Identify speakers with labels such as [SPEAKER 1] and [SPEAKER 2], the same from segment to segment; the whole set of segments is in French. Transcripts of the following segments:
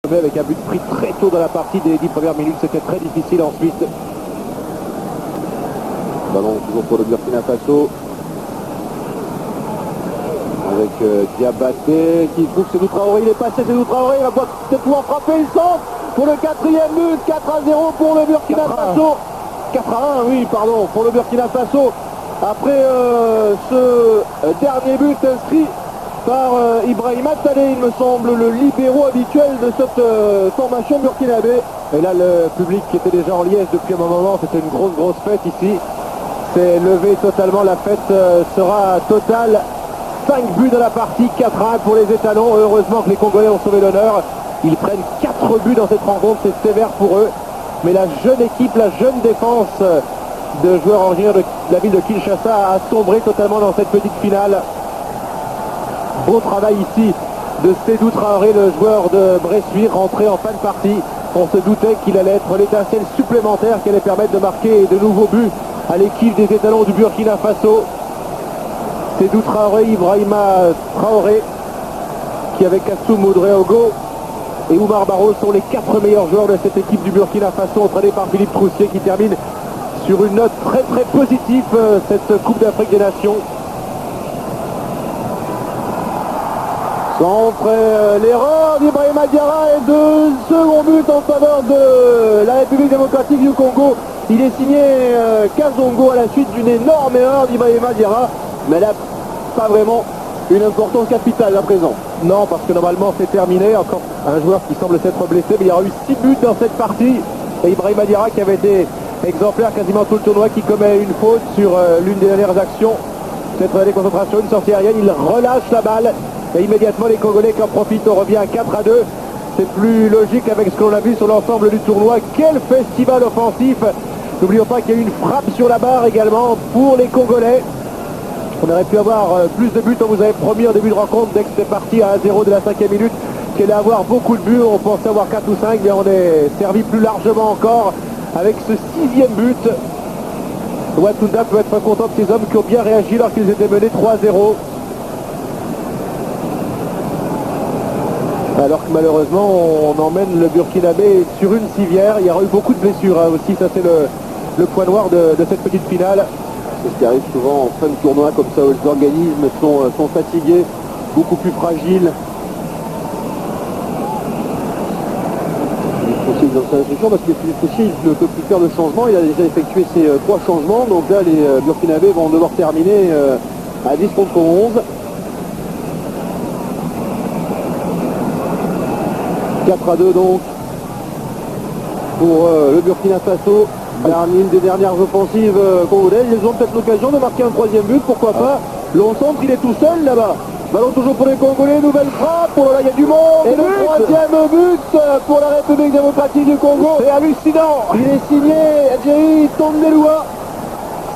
[SPEAKER 1] Avec un but pris très tôt dans la partie des 10 premières minutes, c'était très difficile ensuite. Ballon toujours pour le Burkina Faso. Avec Diabaté qui trouve Sédou Traoré, il est passé, Sédou Traoré, il va peut-être pouvoir frapper, il centre pour le 4e but, 4-0 pour le Burkina Faso. 4-1, oui, pardon, pour le Burkina Faso. Après ce dernier but inscrit par Ibrahima Talé, il me semble, le libéraux habituel de cette formation burkinabé. Et là, le public qui était déjà en liesse depuis un moment, c'était une grosse fête ici. C'est levé totalement, la fête sera totale. 5 buts dans la partie, 4-1 pour les étalons. Heureusement que les Congolais ont sauvé l'honneur. Ils prennent 4 buts dans cette rencontre, c'est sévère pour eux. Mais la jeune équipe, la jeune défense de joueurs originaires de la ville de Kinshasa a sombré totalement dans cette petite finale. Beau travail ici de Sédou Traoré, le joueur de Bressuire, rentré en fin de partie. On se doutait qu'il allait être l'étincelle supplémentaire qui allait permettre de marquer de nouveaux buts à l'équipe des étalons du Burkina Faso. Sédou Traoré, Ibrahima Traoré, qui avec Kassoum Moudréogo et Oumar Barrow sont les 4 meilleurs joueurs de cette équipe du Burkina Faso, entraînée par Philippe Troussier, qui termine sur une note très positive cette Coupe d'Afrique des Nations. Centre, l'erreur d'Ibrahima Diarra et de second but en faveur de la République démocratique du Congo. Il est signé Kazongo à la suite d'une énorme erreur d'Ibrahima Diarra, mais elle n'a pas vraiment une importance capitale à présent. Non, parce que normalement c'est terminé. Encore un joueur qui semble s'être blessé, mais il y aura eu 6 buts dans cette partie. Et Ibrahima Diarra, qui avait été exemplaire quasiment tout le tournoi, qui commet une faute sur l'une des dernières actions. Cette déconcentration, une sortie aérienne, il relâche la balle. Et immédiatement les Congolais qui en profitent, on revient à 4-2. C'est plus logique avec ce qu'on a vu sur l'ensemble du tournoi. Quel festival offensif! N'oublions pas qu'il y a eu une frappe sur la barre également pour les Congolais. On aurait pu avoir plus de buts, on vous avait promis en début de rencontre, dès que c'était parti à 1-0 de la 5e minute, qu'il allait avoir beaucoup de buts. On pensait avoir 4 ou 5, mais on est servi plus largement encore avec ce 6e but. Watunda peut être content de ces hommes qui ont bien réagi lorsqu'ils étaient menés 3-0. Alors que malheureusement on emmène le Burkinabé sur une civière. Il y aura eu beaucoup de blessures aussi, ça c'est le point noir de cette petite finale. C'est ce qui arrive souvent en fin de tournoi comme ça, où les organismes sont fatigués, beaucoup plus fragiles. Philippe Troussier dans sa réflexion, parce que Philippe Troussier ne peut plus faire de changement. Il a déjà effectué ses 3 changements, donc là les Burkinabés vont devoir terminer à 10 contre 11. 4-2 donc pour le Burkina Faso. L'une des dernières offensives congolaises. Ils ont peut-être l'occasion de marquer un 3e but, pourquoi pas. L'on centre, il est tout seul là-bas. Ballon toujours pour les Congolais, nouvelle frappe. Oh là, il y a du monde. Et le 3e but pour la République démocratique du Congo. C'est hallucinant. Il est signé Adjei Tondelua.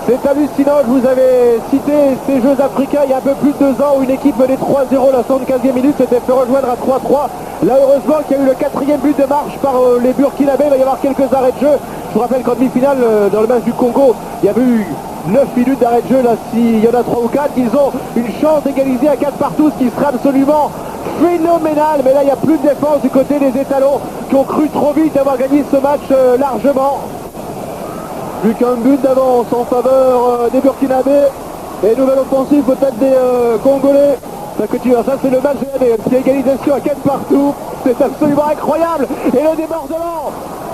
[SPEAKER 1] C'est hallucinant, je vous avais cité ces Jeux africains il y a un peu plus de 2 ans où une équipe menait 3-0 la 75e minute s'était fait rejoindre à 3-3. Là heureusement qu'il y a eu le 4e but de marche par les Burkinabés, il va y avoir quelques arrêts de jeu. Je vous rappelle qu'en demi-finale, dans le match du Congo, il y avait eu 9 minutes d'arrêt de jeu. Là, s'il y en a 3 ou 4, ils ont une chance d'égaliser à 4 partout, ce qui serait absolument phénoménal. Mais là, il n'y a plus de défense du côté des étalons qui ont cru trop vite avoir gagné ce match largement. Plus qu'un but d'avance en faveur des Burkinabés. Et nouvelle offensive peut-être des Congolais. Ça c'est le match de l'année. Une égalisation à 4 partout. C'est absolument incroyable. Et le débordement.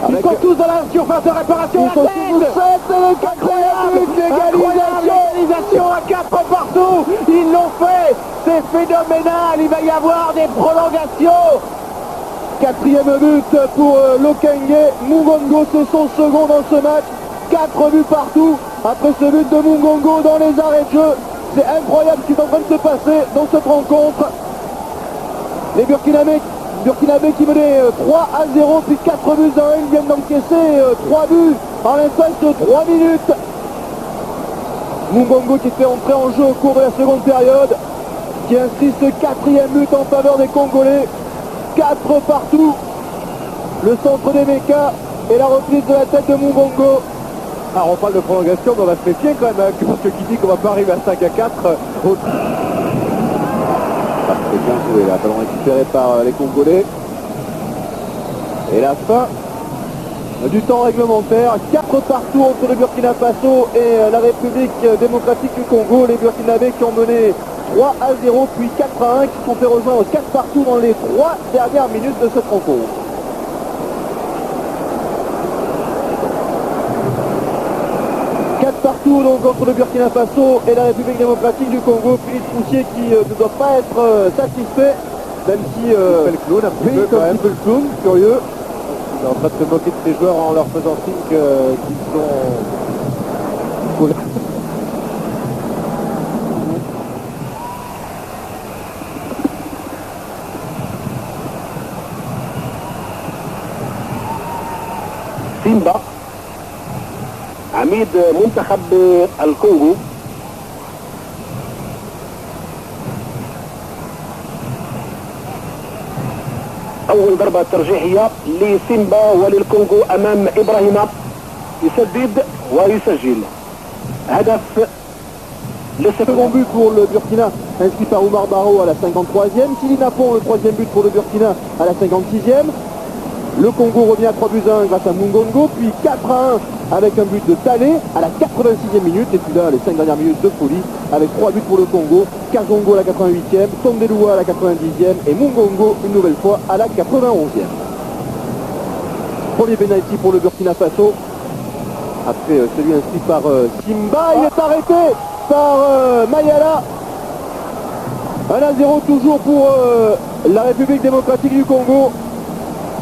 [SPEAKER 1] Ils sont tous dans la surface de réparation. Ils sont tous 7 et le 4e but d'égalisation à 4 partout. Ils l'ont fait. C'est phénoménal. Il va y avoir des prolongations. 4e but pour Lokenge. Mungongo, c'est son second dans ce match. 4 buts partout. Après ce but de Mungongo dans les arrêts de jeu. C'est incroyable ce qui est en train de se passer dans cette rencontre. Les Burkinabés qui menaient 3-0, puis 4 buts à 1, ils viennent d'encaisser 3 buts en l'espace de 3 minutes. Mungongo qui était entré en jeu au cours de la seconde période, qui inscrit ce 4e but en faveur des Congolais. 4 partout. Le centre des Meka et la reprise de la tête de Mungongo. Alors on parle de prolongation, mais on va se méfier quand même, parce que qui dit qu'on va pas arriver à 5-4 c'est bien joué là, ballon récupéré par les Congolais. Et la fin du temps réglementaire, 4 partout entre le Burkina Faso et la République démocratique du Congo. Les Burkinabés qui ont mené 3-0 puis 4-1, qui sont fait rejoindre 4 partout dans les 3 dernières minutes de cette rencontre. Partout donc entre le Burkina Faso et la République démocratique du Congo. Philippe Poussier qui ne doit pas être satisfait, même si
[SPEAKER 2] fait le clown un petit peu quand même.
[SPEAKER 1] le clown, curieux.
[SPEAKER 2] Il est en train de se moquer de ses joueurs en leur faisant signe qu'ils sont...
[SPEAKER 3] Simba عميد منتخب الكونغو أول ضربة ترجيحية لسيمبا وللكونغو أمام إبراهيم يسدد ويسجل هدف.
[SPEAKER 1] Le second but pour le Burkina, inscrit par Oumar Barrow à la 53e. Sili Napon, le troisième but pour le Burkina à la 56e. Le Congo revient à 3-1 grâce à Mungongo, puis 4-1 avec un but de Talé à la 86e minute. Et puis là, les 5 dernières minutes de folie avec 3 buts pour le Congo. Kazongo à la 88e, Tondelua à la 90e et Mungongo une nouvelle fois à la 91e. Premier pénalty pour le Burkina Faso. Après celui inscrit par Simba, il est arrêté par Mayala. 1-0 toujours pour la République démocratique du Congo.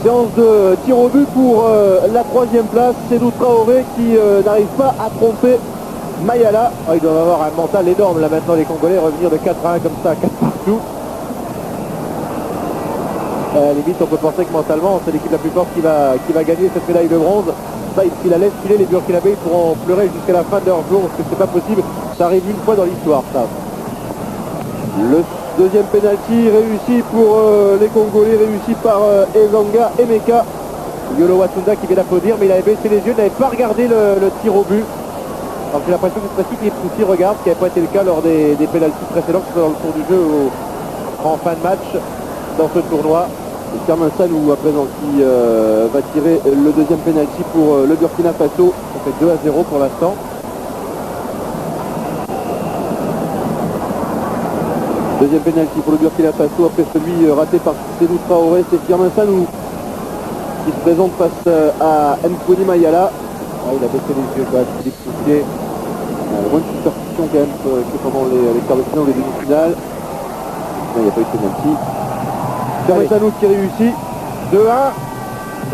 [SPEAKER 1] Séance de tir au but pour la 3e place. C'est Traoré qui n'arrive pas à tromper Mayala.
[SPEAKER 2] Oh, ils doivent avoir un mental énorme là maintenant les Congolais, revenir de 4-1 comme ça, 4 partout. À la limite on peut penser que mentalement c'est l'équipe la plus forte qui va gagner cette médaille de bronze. Ça, s'il la laisse filer, les Burkinabés ils pourront pleurer jusqu'à la fin de leur jour parce que c'est pas possible. Ça arrive une fois dans l'histoire ça.
[SPEAKER 1] Le deuxième pénalty réussi pour les Congolais, réussi par Ezanga Emeka.
[SPEAKER 2] Yolo Watunda qui vient d'applaudir, mais il avait baissé les yeux, il n'avait pas regardé le tir au but. Alors j'ai l'impression que cette fois-ci Philippe Poussier regarde, ce qui n'avait pas été le cas lors des pénaltys précédents qui sont dans le cours du jeu en fin de match dans ce tournoi.
[SPEAKER 1] Et Carmen Sanou à présent qui va tirer le deuxième pénalty pour le Burkina Faso.
[SPEAKER 2] Ça fait 2-0 pour l'instant.
[SPEAKER 1] Deuxième pénalty pour le Burkina Faso après celui raté par Sédou Traoré. C'est Firmin Sanou qui se présente face à Mpouni Mayala.
[SPEAKER 2] Ah, il a baissé les yeux quand même, Philippe Poussier.
[SPEAKER 1] Moins de superstition quand même que pendant les quarts de finale ou les demi-finales. Il n'y a pas eu de pénalty. Firmin Sanou qui réussit.
[SPEAKER 2] 2-1.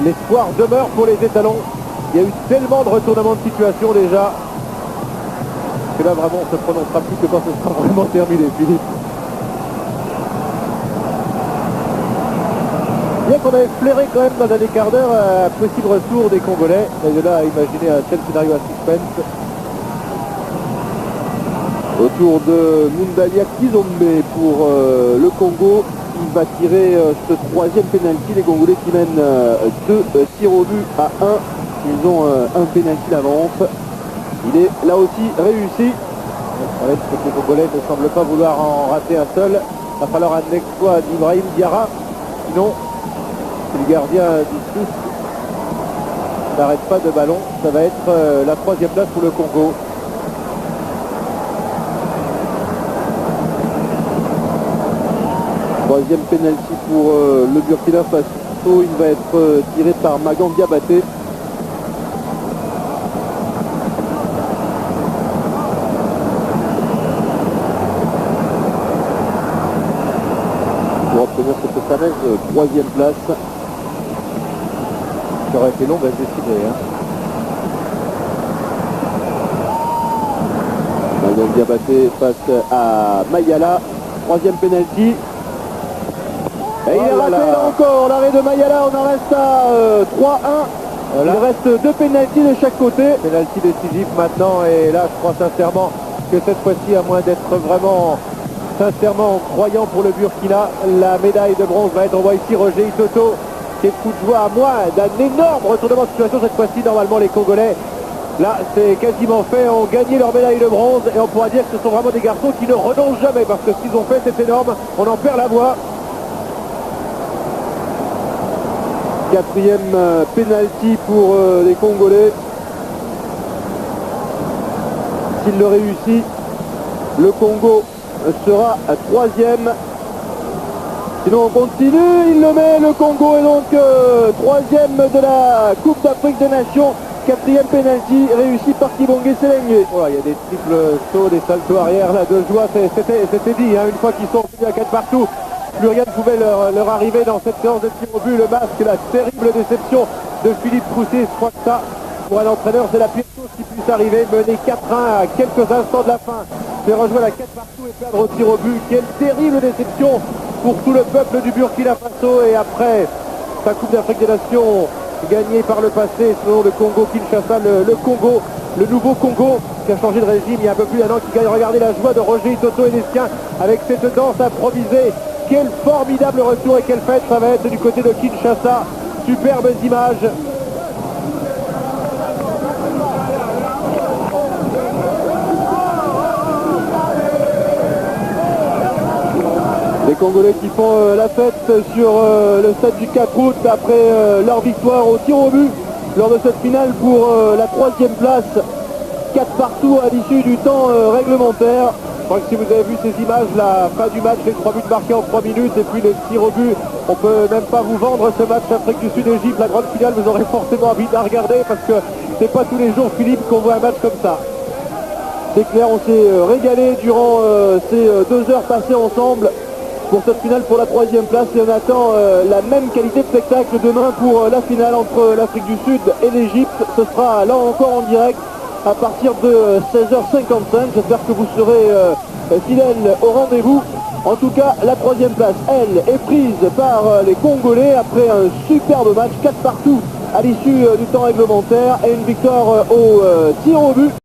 [SPEAKER 2] L'espoir demeure pour les étalons. Il y a eu tellement de retournements de situation déjà que là vraiment on se prononcera plus que quand ce sera vraiment terminé, Philippe. Bien qu'on avait flairé quand même dans un quart d'heure un possible retour des Congolais. Et de là à imaginer un tel scénario à suspense.
[SPEAKER 1] Autour de Mundalia Kizombe pour le Congo. Il va tirer ce troisième pénalty. Les Congolais qui mènent 2 tirs au but à 1. Ils ont un pénalty d'avance. Il est là aussi réussi.
[SPEAKER 2] Les Congolais ne semblent pas vouloir en rater un seul. Il va falloir un exploit d'Ibrahim Diarra. Sinon, si le gardien du Sousse n'arrête pas de ballon, ça va être la 3e place pour le Congo.
[SPEAKER 1] Troisième pénalty pour le Burkina Faso. Il va être tiré par Magan Diabaté. Pour obtenir cette fameuse 3e place.
[SPEAKER 2] Ça aurait été long à se décider.
[SPEAKER 1] Magan Diabaté face à Mayala. 3e pénalty. Et il est raté là encore, l'arrêt de Mayala, on en reste à 3-1.
[SPEAKER 2] Voilà.
[SPEAKER 1] Il reste 2 pénaltys de chaque côté.
[SPEAKER 2] Pénalty décisif maintenant, et là je crois sincèrement que cette fois-ci, à moins d'être vraiment sincèrement croyant pour le Burkina, la médaille de bronze va être envoyée ici. Roger Itoto qui est de coup de joie, à moins d'un énorme retournement de situation cette fois-ci. Normalement les Congolais, là c'est quasiment fait, ont gagné leur médaille de bronze, et on pourra dire que ce sont vraiment des garçons qui ne renoncent jamais, parce que ce qu'ils ont fait c'est énorme, on en perd la voix.
[SPEAKER 1] Quatrième penalty pour les Congolais. S'il le réussit, le Congo sera à troisième. Sinon on continue, il le met, le Congo est donc troisième de la Coupe d'Afrique des Nations. Quatrième penalty réussi par Kibonge Selenge.
[SPEAKER 2] Voilà, il y a des triples sauts, des saltos arrière là de joie, c'était dit, hein, une fois qu'ils sont revenus à 4 partout, plus rien ne pouvait leur arriver dans cette séance de tir au but. Le masque, la terrible déception de Philippe Troussé, je crois que ça, pour un entraîneur, c'est la pire chose qui puisse arriver. Mener 4-1 à quelques instants de la fin, faire rejouer la 4 partout et perdre au tir au but. Quelle terrible déception pour tout le peuple du Burkina Faso. Et après sa Coupe d'Afrique des Nations gagnée par le passé, selon le Congo-Kinshasa, le Congo, le nouveau Congo qui a changé de régime il y a un peu plus d'un an, qui gagne. Regardez la joie de Roger Itoto Enesquin avec cette danse improvisée. Quel formidable retour et quelle fête ça va être du côté de Kinshasa. Superbes images.
[SPEAKER 1] Les Congolais qui font la fête sur le stade du 4 août après leur victoire au tir au but lors de cette finale pour la troisième place. 4 partout à l'issue du temps réglementaire. Je crois que si vous avez vu ces images, la fin du match, les 3 buts marqués en 3 minutes et puis le tir au but, on peut même pas vous vendre ce match Afrique du Sud-Égypte. La grande finale, vous aurez forcément envie de la regarder parce que c'est pas tous les jours, Philippe, qu'on voit un match comme ça. C'est clair, on s'est régalé durant ces 2 heures passées ensemble pour cette finale pour la troisième place et on attend la même qualité de spectacle demain pour la finale entre l'Afrique du Sud et l'Égypte. Ce sera là encore en direct à partir de 16h55. J'espère que vous serez fidèles au rendez-vous. En tout cas, la troisième place, elle, est prise par les Congolais après un superbe match, 4 partout à l'issue du temps réglementaire et une victoire au tir au but.